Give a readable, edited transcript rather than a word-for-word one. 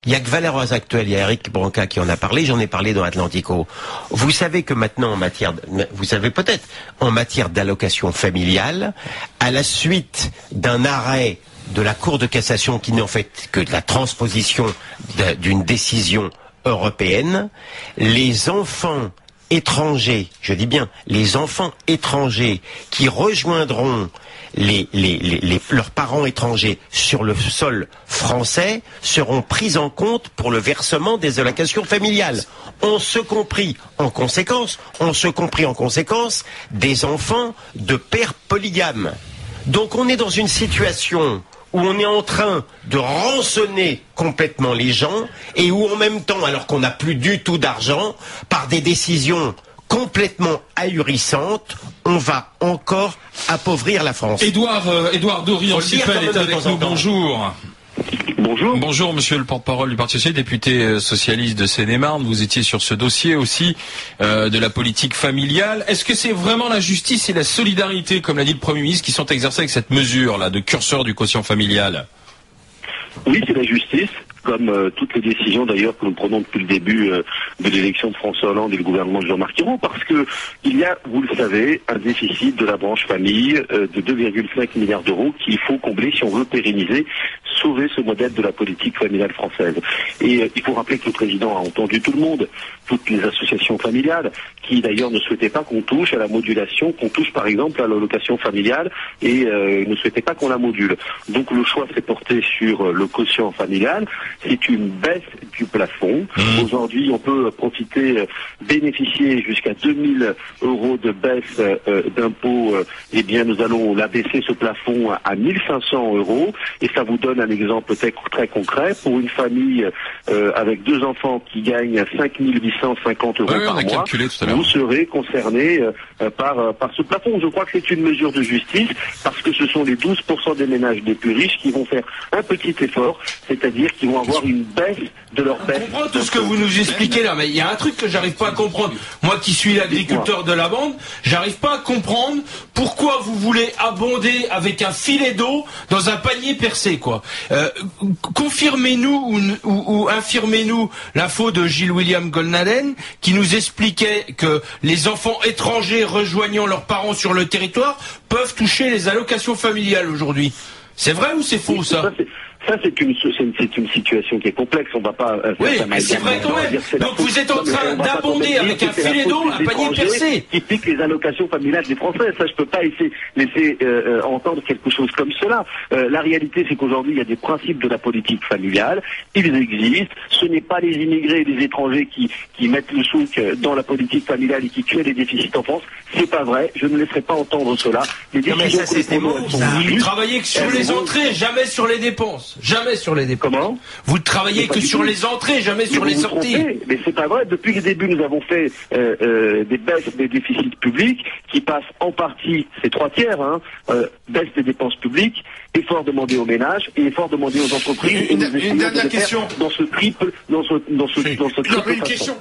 Il y a que Valeurs Actuelles, il y a Eric Branca qui en a parlé, j'en ai parlé dans Atlantico. vous savez que maintenant, vous savez peut-être, en matière d'allocation familiale, à la suite d'un arrêt de la Cour de cassation qui n'est en fait que de la transposition d'une décision européenne, les enfants étrangers, je dis bien, les enfants étrangers qui rejoindront leurs parents étrangers sur le sol français seront pris en compte pour le versement des allocations familiales. On se compris en conséquence des enfants de pères polygames. Donc on est dans une situation où on est en train de rançonner complètement les gens et où en même temps, alors qu'on n'a plus du tout d'argent, par des décisions complètement ahurissantes, on va encore appauvrir la France. Édouard Dorian-Sipel est avec nous, bonjour. Bonjour. Bonjour, monsieur le porte-parole du Parti socialiste, député socialiste de Seine-et-Marne. Vous étiez sur ce dossier aussi de la politique familiale. Est-ce que c'est vraiment la justice et la solidarité, comme l'a dit le Premier ministre, qui sont exercées avec cette mesure-là de curseur du quotient familial? Oui, c'est la justice, comme toutes les décisions d'ailleurs que nous prenons depuis le début de l'élection de François Hollande et le gouvernement de Jean-Marc Ayrault, parce que il y a, vous le savez, un déficit de la branche famille de 2,5 milliards d'euros qu'il faut combler si on veut pérenniser, sauver ce modèle de la politique familiale française. Et il faut rappeler que le président a entendu tout le monde, toutes les associations familiales, qui d'ailleurs ne souhaitaient pas qu'on touche à la modulation, qu'on touche par exemple à l'allocation familiale, et ne souhaitaient pas qu'on la module. Donc le choix s'est porté sur le quotient familial. C'est une baisse du plafond. Aujourd'hui, on peut bénéficier jusqu'à 2000 € de baisse d'impôt. Eh bien, nous allons l'abaisser ce plafond à 1500 €. Et ça vous donne un exemple très concret. Pour une famille avec 2 enfants qui gagnent 5850 € par mois, vous serez concerné par ce plafond. Je crois que c'est une mesure de justice parce que ce sont les 12% des ménages les plus riches qui vont faire un petit effort, c'est-à-dire qu'ils vont avoir une baisse de leur baisse. Je comprends tout ce que vous nous expliquez là, mais il y a un truc que j'arrive pas à comprendre. Moi qui suis l'agriculteur de la bande, j'arrive pas à comprendre pourquoi vous voulez abonder avec un filet d'eau dans un panier percé, quoi. Confirmez-nous ou infirmez-nous l'info de Gilles-William Golnadel qui nous expliquait que les enfants étrangers rejoignant leurs parents sur le territoire peuvent toucher les allocations familiales aujourd'hui. C'est vrai ou c'est faux, ça? Ça, c'est une situation qui est complexe. On va pas. Oui, mais c'est vrai quand même. Donc vous êtes en train d'abonder avec un filet d'eau un panier percé. Qui pique les allocations familiales des Français. Ça, je peux pas laisser entendre quelque chose comme cela. La réalité, c'est qu'aujourd'hui, il y a des principes de la politique familiale. Ils existent. Ce n'est pas les immigrés et les étrangers qui mettent le souk dans la politique familiale et qui créent les déficits en France. C'est pas vrai. Je ne laisserai pas entendre cela. Les décisions que nous prenons sont vous ne travaillez que sur les entrées, jamais sur les dépenses. Jamais sur les dépenses. Comment? Vous ne travaillez que sur les entrées, jamais sur les sorties. Mais c'est pas vrai. Depuis le début, nous avons fait des baisses des déficits publics qui passent en partie, c'est 3/4, baisse des dépenses publiques, effort demandé aux ménages et effort demandé aux entreprises. Une dernière question. Dans ce triple façon.